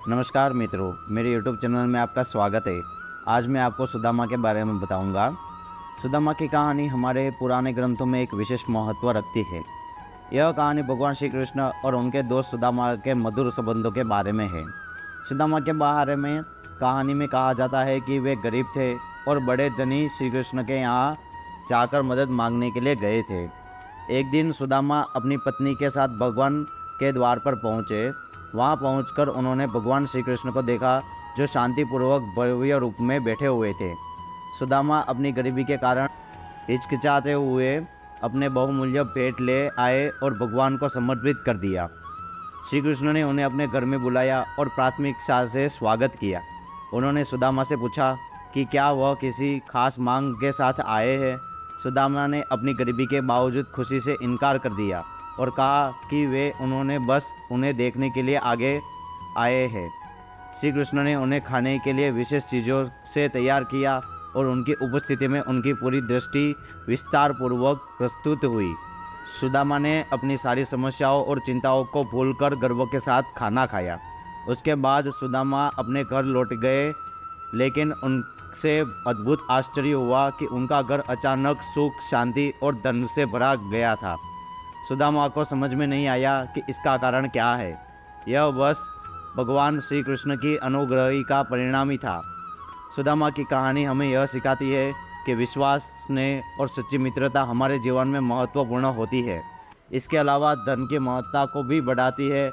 नमस्कार मित्रों, मेरे यूट्यूब चैनल में आपका स्वागत है। आज मैं आपको सुदामा के बारे में बताऊंगा। सुदामा की कहानी हमारे पुराने ग्रंथों में एक विशेष महत्व रखती है। यह कहानी भगवान श्री कृष्ण और उनके दोस्त सुदामा के मधुर संबंधों के बारे में है। सुदामा के बारे में कहानी में कहा जाता है कि वे गरीब थे और बड़े धनी श्री कृष्ण के यहाँ जाकर मदद मांगने के लिए गए थे। एक दिन सुदामा अपनी पत्नी के साथ भगवान के द्वार पर पहुँचे। वहाँ पहुंचकर उन्होंने भगवान श्री कृष्ण को देखा, जो शांतिपूर्वक भव्य रूप में बैठे हुए थे। सुदामा अपनी गरीबी के कारण हिचकिचाते हुए अपने बहुमूल्य भेंट ले आए और भगवान को समर्पित कर दिया। श्री कृष्ण ने उन्हें अपने घर में बुलाया और प्राथमिकता से स्वागत किया। उन्होंने सुदामा से पूछा कि क्या वह किसी खास मांग के साथ आए हैं। सुदामा ने अपनी गरीबी के बावजूद खुशी से इनकार कर दिया और कहा कि वे उन्होंने बस उन्हें देखने के लिए आगे आए हैं। श्री कृष्ण ने उन्हें खाने के लिए विशेष चीज़ों से तैयार किया और उनकी उपस्थिति में उनकी पूरी दृष्टि विस्तार पूर्वक प्रस्तुत हुई। सुदामा ने अपनी सारी समस्याओं और चिंताओं को भूलकर गर्व के साथ खाना खाया। उसके बाद सुदामा अपने घर लौट गए, लेकिन उनसे अद्भुत आश्चर्य हुआ कि उनका घर अचानक सुख, शांति और धन से भरा गया था। सुदामा को समझ में नहीं आया कि इसका कारण क्या है। यह बस भगवान श्री कृष्ण की अनुग्रह का परिणाम ही था। सुदामा की कहानी हमें यह सिखाती है कि विश्वास, स्नेह और सच्ची मित्रता हमारे जीवन में महत्वपूर्ण होती है। इसके अलावा धन की महत्ता को भी बढ़ाती है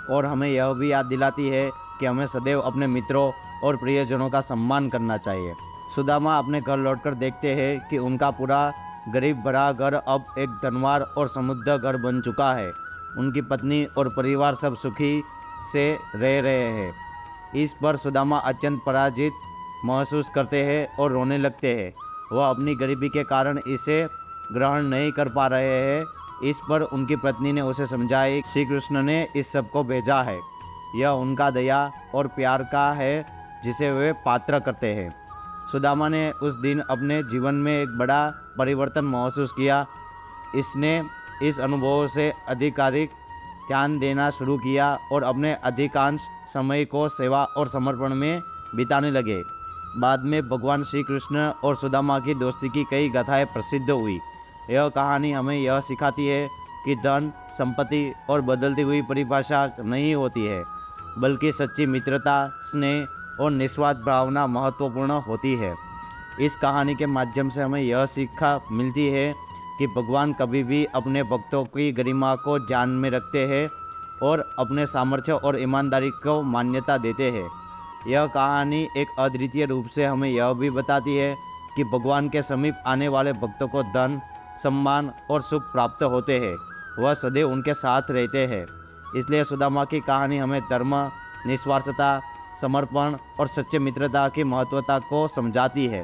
और हमें यह भी याद दिलाती है कि हमें सदैव अपने मित्रों और प्रियजनों का सम्मान करना चाहिए। सुदामा अपने घर लौटकर देखते हैं कि उनका पूरा गरीब भरा घर अब एक धनवान और समृद्ध घर बन चुका है। उनकी पत्नी और परिवार सब सुखी से रह रहे हैं। इस पर सुदामा अत्यंत पराजित महसूस करते हैं और रोने लगते हैं। वह अपनी गरीबी के कारण इसे ग्रहण नहीं कर पा रहे हैं। इस पर उनकी पत्नी ने उसे समझाया, श्री कृष्ण ने इस सब को भेजा है। यह उनका दया और प्यार का है जिसे वे पात्र करते हैं। सुदामा ने उस दिन अपने जीवन में एक बड़ा परिवर्तन महसूस किया। इसने इस अनुभव से आधिकारिक ध्यान देना शुरू किया और अपने अधिकांश समय को सेवा और समर्पण में बिताने लगे। बाद में भगवान श्री कृष्ण और सुदामा की दोस्ती की कई गाथाएं प्रसिद्ध हुई। यह कहानी हमें यह सिखाती है कि धन, संपत्ति और बदलती हुई परिभाषा नहीं होती है, बल्कि सच्ची मित्रता, स्नेह और निस्वार्थ भावना महत्वपूर्ण होती है। इस कहानी के माध्यम से हमें यह शिक्षा मिलती है कि भगवान कभी भी अपने भक्तों की गरिमा को ध्यान में रखते हैं और अपने सामर्थ्य और ईमानदारी को मान्यता देते हैं। यह कहानी एक अद्वितीय रूप से हमें यह भी बताती है कि भगवान के समीप आने वाले भक्तों को धन, सम्मान और सुख प्राप्त होते हैं। वह सदैव उनके साथ रहते हैं। इसलिए सुदामा की कहानी हमें धर्म, निस्वार्थता, समर्पण और सच्चे मित्रता की महत्वता को समझाती है।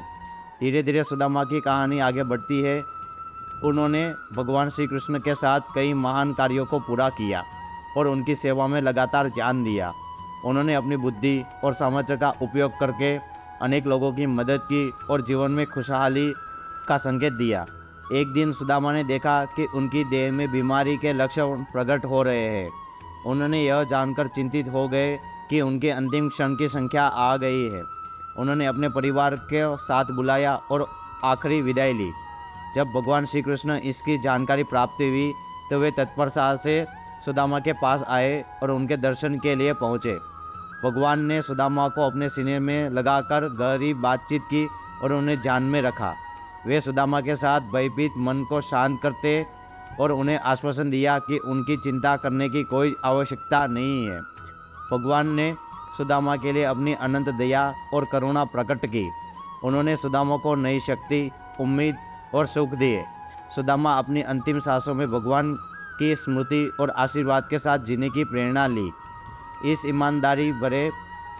धीरे धीरे सुदामा की कहानी आगे बढ़ती है। उन्होंने भगवान श्री कृष्ण के साथ कई महान कार्यों को पूरा किया और उनकी सेवा में लगातार ध्यान दिया। उन्होंने अपनी बुद्धि और सामर्थ्य का उपयोग करके अनेक लोगों की मदद की और जीवन में खुशहाली का संकेत दिया। एक दिन सुदामा ने देखा कि उनकी देह में बीमारी के लक्षण प्रकट हो रहे हैं। उन्होंने यह जानकर चिंतित हो गए कि उनके अंतिम क्षण की संख्या आ गई है। उन्होंने अपने परिवार के साथ बुलाया और आखिरी विदाई ली। जब भगवान श्री कृष्ण इसकी जानकारी प्राप्त हुई तो वे तत्परता से सुदामा के पास आए और उनके दर्शन के लिए पहुँचे। भगवान ने सुदामा को अपने सीने में लगाकर गहरी बातचीत की और उन्हें ध्यान में रखा। वे सुदामा के साथ भयभीत मन को शांत करते और उन्हें आश्वासन दिया कि उनकी चिंता करने की कोई आवश्यकता नहीं है। भगवान ने सुदामा के लिए अपनी अनंत दया और करुणा प्रकट की। उन्होंने सुदामा को नई शक्ति, उम्मीद और सुख दिए। सुदामा अपनी अंतिम सांसों में भगवान की स्मृति और आशीर्वाद के साथ जीने की प्रेरणा ली। इस ईमानदारी भरे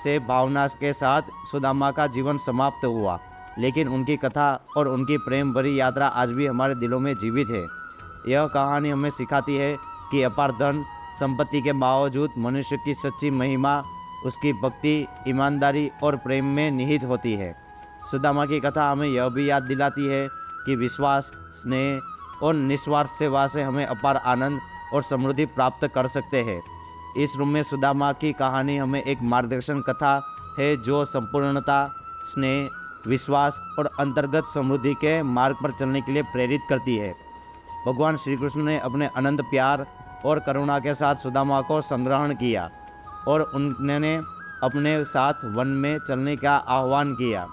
से भावना के साथ सुदामा का जीवन समाप्त हुआ, लेकिन उनकी कथा और उनकी प्रेम भरी यात्रा आज भी हमारे दिलों में जीवित है। यह कहानी हमें सिखाती है कि अपार धन संपत्ति के बावजूद मनुष्य की सच्ची महिमा उसकी भक्ति, ईमानदारी और प्रेम में निहित होती है। सुदामा की कथा हमें यह भी याद दिलाती है कि विश्वास, स्नेह और निस्वार्थ सेवा से हमें अपार आनंद और समृद्धि प्राप्त कर सकते हैं। इस रूप में सुदामा की कहानी हमें एक मार्गदर्शन कथा है जो संपूर्णता, स्नेह, विश्वास और अंतर्गत समृद्धि के मार्ग पर चलने के लिए प्रेरित करती है। भगवान श्री कृष्ण ने अपने अनंत प्यार और करुणा के साथ सुदामा को संग्रहण किया और उन्होंने अपने साथ वन में चलने का आह्वान किया।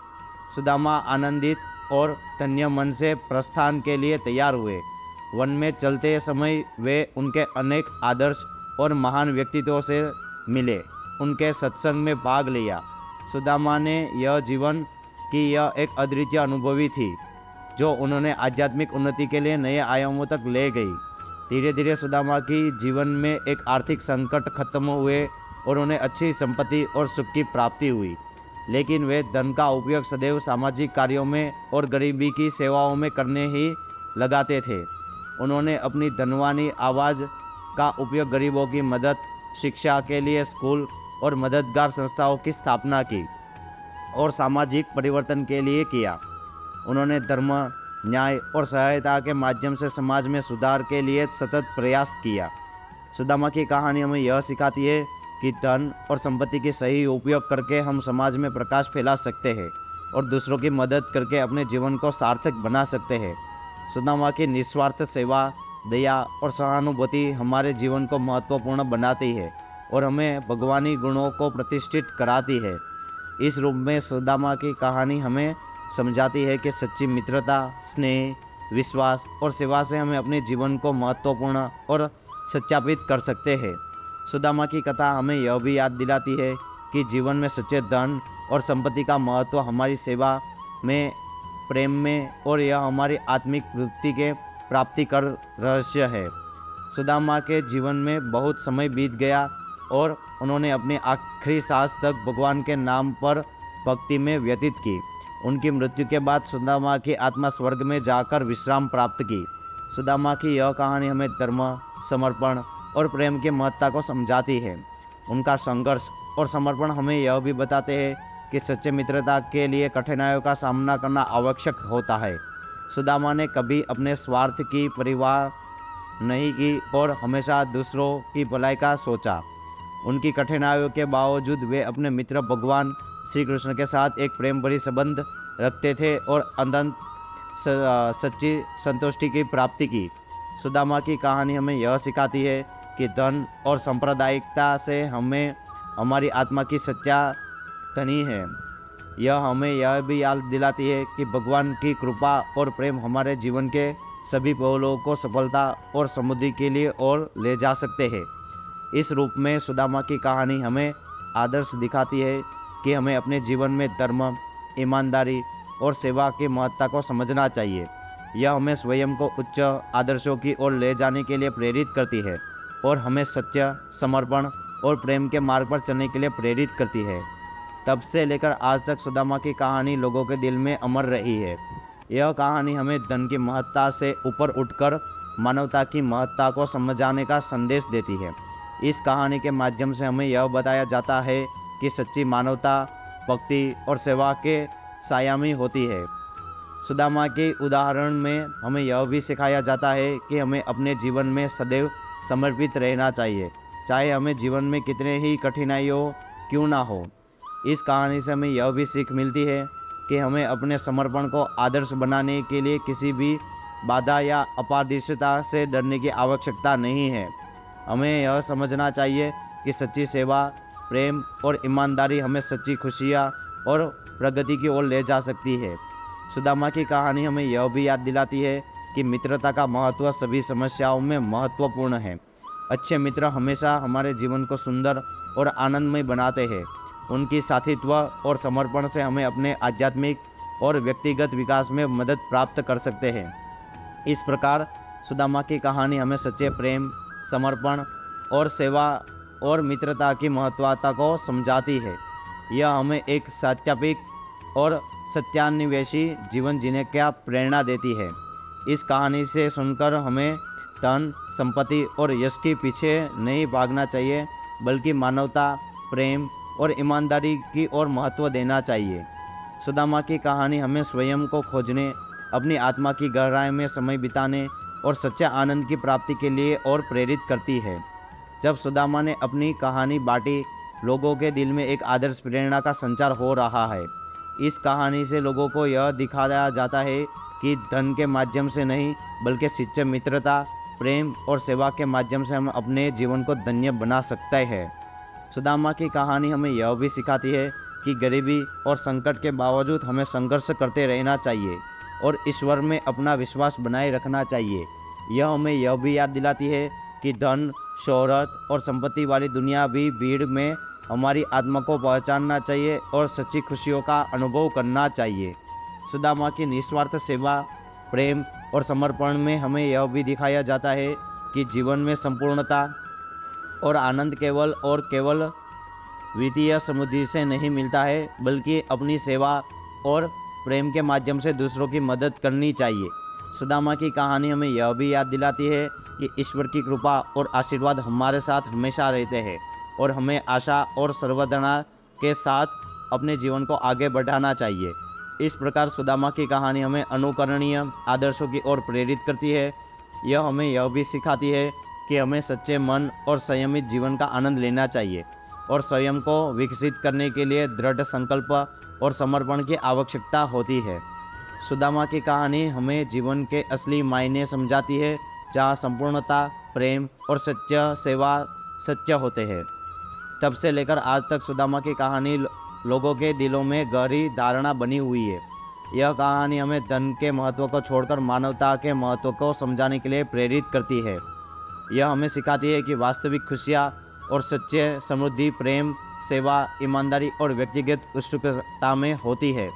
सुदामा आनंदित और धन्य मन से प्रस्थान के लिए तैयार हुए। वन में चलते समय वे उनके अनेक आदर्श और महान व्यक्तित्वों से मिले, उनके सत्संग में भाग लिया। सुदामा ने यह जीवन की यह एक अद्वितीय अनुभवी थी जो उन्होंने आध्यात्मिक उन्नति के लिए नए आयामों तक ले गई। धीरे धीरे सुदामा की जीवन में एक आर्थिक संकट खत्म हुए और उन्हें अच्छी संपत्ति और सुख की प्राप्ति हुई, लेकिन वे धन का उपयोग सदैव सामाजिक कार्यों में और गरीबी की सेवाओं में करने ही लगाते थे। उन्होंने अपनी धनवानी आवाज़ का उपयोग गरीबों की मदद, शिक्षा के लिए स्कूल और मददगार संस्थाओं की स्थापना की और सामाजिक परिवर्तन के लिए किया। उन्होंने धर्म, न्याय और सहायता के माध्यम से समाज में सुधार के लिए सतत प्रयास किया। सुदामा की कहानी हमें यह सिखाती है कि धन और संपत्ति की सही उपयोग करके हम समाज में प्रकाश फैला सकते हैं और दूसरों की मदद करके अपने जीवन को सार्थक बना सकते हैं। सुदामा की निस्वार्थ सेवा, दया और सहानुभूति हमारे जीवन को महत्वपूर्ण बनाती है और हमें भगवानी गुणों को प्रतिष्ठित कराती है। इस रूप में सुदामा की कहानी हमें समझाती है कि सच्ची मित्रता, स्नेह, विश्वास और सेवा से हमें अपने जीवन को महत्वपूर्ण और सत्यापित कर सकते हैं। सुदामा की कथा हमें यह भी याद दिलाती है कि जीवन में सच्चे धन और संपत्ति का महत्व हमारी सेवा में, प्रेम में और यह हमारी आत्मिक वृत्ति के प्राप्ति कर रहस्य है। सुदामा के जीवन में बहुत समय बीत गया और उन्होंने अपनी आखिरी सांस तक भगवान के नाम पर भक्ति में व्यतीत की। उनकी मृत्यु के बाद सुदामा की आत्मा स्वर्ग में जाकर विश्राम प्राप्त की। सुदामा की यह कहानी हमें धर्म, समर्पण और प्रेम की महत्ता को समझाती है। उनका संघर्ष और समर्पण हमें यह भी बताते हैं कि सच्चे मित्रता के लिए कठिनाइयों का सामना करना आवश्यक होता है। सुदामा ने कभी अपने स्वार्थ की परवाह नहीं की और हमेशा दूसरों की भलाई का सोचा। उनकी कठिनाइयों के बावजूद वे अपने मित्र भगवान श्री कृष्ण के साथ एक प्रेम भरी संबंध रखते थे और अनंत सच्ची संतुष्टि की प्राप्ति की। सुदामा की कहानी हमें यह सिखाती है कि धन और सांप्रदायिकता से हमें हमारी आत्मा की सच्चा धनी है। यह हमें यह भी याद दिलाती है कि भगवान की कृपा और प्रेम हमारे जीवन के सभी पहलुओं को सफलता और समृद्धि के लिए और ले जा सकते हैं। इस रूप में सुदामा की कहानी हमें आदर्श दिखाती है कि हमें अपने जीवन में धर्म, ईमानदारी और सेवा की महत्ता को समझना चाहिए। यह हमें स्वयं को उच्च आदर्शों की ओर ले जाने के लिए प्रेरित करती है और हमें सत्य, समर्पण और प्रेम के मार्ग पर चलने के लिए प्रेरित करती है। तब से लेकर आज तक सुदामा की कहानी लोगों के दिल में अमर रही है। यह कहानी हमें धन की महत्ता से ऊपर उठकर मानवता की महत्ता को समझाने का संदेश देती है। इस कहानी के माध्यम से हमें यह बताया जाता है कि सच्ची मानवता भक्ति और सेवा के साया में होती है। सुदामा के उदाहरण में हमें यह भी सिखाया जाता है कि हमें अपने जीवन में सदैव समर्पित रहना चाहिए, चाहे हमें जीवन में कितने ही कठिनाइयों क्यों ना हो। इस कहानी से हमें यह भी सीख मिलती है कि हमें अपने समर्पण को आदर्श बनाने के लिए किसी भी बाधा या अपारदर्शिता से डरने की आवश्यकता नहीं है। हमें यह समझना चाहिए कि सच्ची सेवा, प्रेम और ईमानदारी हमें सच्ची खुशियाँ और प्रगति की ओर ले जा सकती है। सुदामा की कहानी हमें यह भी याद दिलाती है कि मित्रता का महत्व सभी समस्याओं में महत्वपूर्ण है। अच्छे मित्र हमेशा हमारे जीवन को सुंदर और आनंदमय बनाते हैं। उनकी साथीत्व और समर्पण से हमें अपने आध्यात्मिक और व्यक्तिगत विकास में मदद प्राप्त कर सकते हैं। इस प्रकार सुदामा की कहानी हमें सच्चे प्रेम, समर्पण और सेवा और मित्रता की महत्वता को समझाती है। यह हमें एक सत्यापित और सत्यान्वेषी जीवन जीने की प्रेरणा देती है। इस कहानी से सुनकर हमें धन, संपत्ति और यश के पीछे नहीं भागना चाहिए, बल्कि मानवता, प्रेम और ईमानदारी की ओर महत्व देना चाहिए। सुदामा की कहानी हमें स्वयं को खोजने, अपनी आत्मा की गहराई में समय बिताने और सच्चे आनंद की प्राप्ति के लिए और प्रेरित करती है। जब सुदामा ने अपनी कहानी बांटी, लोगों के दिल में एक आदर्श प्रेरणा का संचार हो रहा है। इस कहानी से लोगों को यह दिखाया जाता है कि धन के माध्यम से नहीं, बल्कि सच्चे मित्रता, प्रेम और सेवा के माध्यम से हम अपने जीवन को धन्य बना सकते हैं। सुदामा की कहानी हमें यह भी सिखाती है कि गरीबी और संकट के बावजूद हमें संघर्ष करते रहना चाहिए और ईश्वर में अपना विश्वास बनाए रखना चाहिए। यह हमें यह भी याद दिलाती है कि धन, शोहरत और संपत्ति वाली दुनिया भी भीड़ में हमारी आत्मा को पहचानना चाहिए और सच्ची खुशियों का अनुभव करना चाहिए। सुदामा की निस्वार्थ सेवा, प्रेम और समर्पण में हमें यह भी दिखाया जाता है कि जीवन में संपूर्णता और आनंद केवल वित्तीय समृद्धि से नहीं मिलता है, बल्कि अपनी सेवा और प्रेम के माध्यम से दूसरों की मदद करनी चाहिए। सुदामा की कहानी हमें यह भी याद दिलाती है कि ईश्वर की कृपा और आशीर्वाद हमारे साथ हमेशा रहते हैं और हमें आशा और सर्वधारणा के साथ अपने जीवन को आगे बढ़ाना चाहिए। इस प्रकार सुदामा की कहानी हमें अनुकरणीय आदर्शों की ओर प्रेरित करती है। यह हमें यह भी सिखाती है कि हमें सच्चे मन और संयमित जीवन का आनंद लेना चाहिए और स्वयं को विकसित करने के लिए दृढ़ संकल्प और समर्पण की आवश्यकता होती है। सुदामा की कहानी हमें जीवन के असली मायने समझाती है, जहाँ संपूर्णता, प्रेम और सच्चा सेवा सत्य होते हैं। तब से लेकर आज तक सुदामा की कहानी लोगों के दिलों में गहरी धारणा बनी हुई है। यह कहानी हमें धन के महत्व को छोड़कर मानवता के महत्व को समझाने के लिए प्रेरित करती है। यह हमें सिखाती है कि वास्तविक खुशियाँ और सच्चे समृद्धि प्रेम, सेवा, ईमानदारी और व्यक्तिगत उत्सुकता में होती है।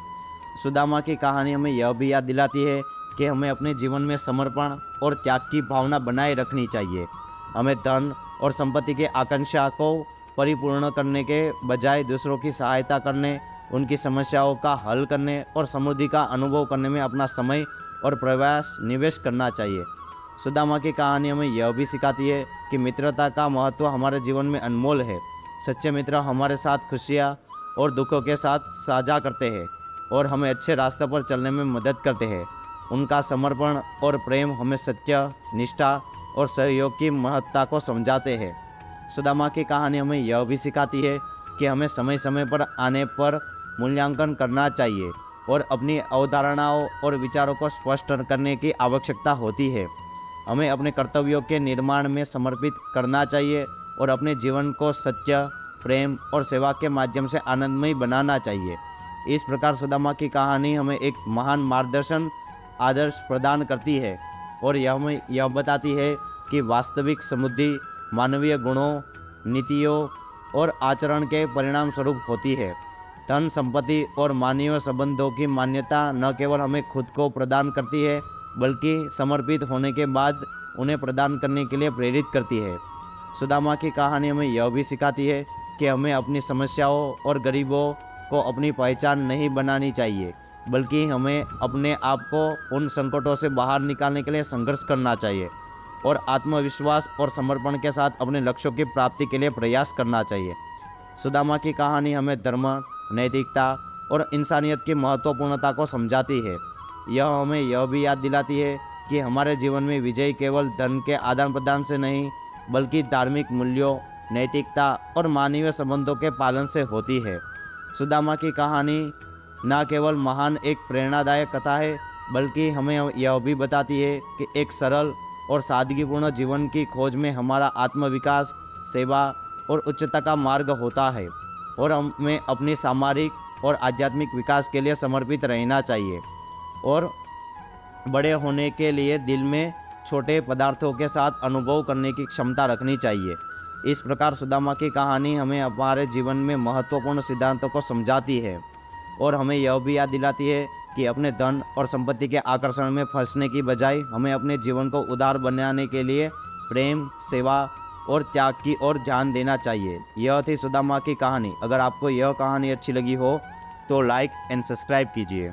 सुदामा की कहानी हमें यह भी याद दिलाती है कि हमें अपने जीवन में समर्पण और त्याग की भावना बनाए रखनी चाहिए। हमें धन और संपत्ति की आकांक्षा को परिपूर्ण करने के बजाय दूसरों की सहायता करने, उनकी समस्याओं का हल करने और समृद्धि का अनुभव करने में अपना समय और प्रयास निवेश करना चाहिए। सुदामा की कहानी हमें यह भी सिखाती है कि मित्रता का महत्व हमारे जीवन में अनमोल है। सच्चे मित्र हमारे साथ खुशियाँ और दुखों के साथ साझा करते हैं और हमें अच्छे रास्ते पर चलने में मदद करते हैं। उनका समर्पण और प्रेम हमें सत्य, निष्ठा और सहयोग की महत्ता को समझाते हैं। सुदामा की कहानी हमें यह भी सिखाती है कि हमें समय समय पर आने पर मूल्यांकन करना चाहिए और अपनी अवधारणाओं और विचारों को स्पष्ट करने की आवश्यकता होती है। हमें अपने कर्तव्यों के निर्माण में समर्पित करना चाहिए और अपने जीवन को सत्य, प्रेम और सेवा के माध्यम से आनंदमय बनाना चाहिए। इस प्रकार सुदामा की कहानी हमें एक महान मार्गदर्शन आदर्श प्रदान करती है और यह हमें यह बताती है कि वास्तविक समृद्धि मानवीय गुणों, नीतियों और आचरण के परिणाम स्वरूप होती है। धन, संपत्ति और मानवीय संबंधों की मान्यता न केवल हमें खुद को प्रदान करती है, बल्कि समर्पित होने के बाद उन्हें प्रदान करने के लिए प्रेरित करती है। सुदामा की कहानी हमें यह भी सिखाती है कि हमें अपनी समस्याओं और गरीबों को अपनी पहचान नहीं बनानी चाहिए, बल्कि हमें अपने आप को उन संकटों से बाहर निकालने के लिए संघर्ष करना चाहिए और आत्मविश्वास और समर्पण के साथ अपने लक्ष्यों की प्राप्ति के लिए प्रयास करना चाहिए। सुदामा की कहानी हमें धर्म, नैतिकता और इंसानियत की महत्वपूर्णता को समझाती है। यह हमें यह भी याद दिलाती है कि हमारे जीवन में विजय केवल धन के आदान प्रदान से नहीं, बल्कि धार्मिक मूल्यों, नैतिकता और मानवीय संबंधों के पालन से होती है। सुदामा की कहानी न केवल महान एक प्रेरणादायक कथा है, बल्कि हमें यह भी बताती है कि एक सरल और सादगीपूर्ण जीवन की खोज में हमारा आत्मविकास, सेवा और उच्चता का मार्ग होता है और हमें अपनी सामरिक और आध्यात्मिक विकास के लिए समर्पित रहना चाहिए और बड़े होने के लिए दिल में छोटे पदार्थों के साथ अनुभव करने की क्षमता रखनी चाहिए। इस प्रकार सुदामा की कहानी हमें हमारे जीवन में महत्वपूर्ण सिद्धांतों को समझाती है और हमें यह भी याद दिलाती है कि अपने धन और संपत्ति के आकर्षण में फंसने की बजाय हमें अपने जीवन को उदार बनाने के लिए प्रेम, सेवा और त्याग की ओर ध्यान देना चाहिए। यह थी सुदामा की कहानी। अगर आपको यह कहानी अच्छी लगी हो तो लाइक एंड सब्सक्राइब कीजिए।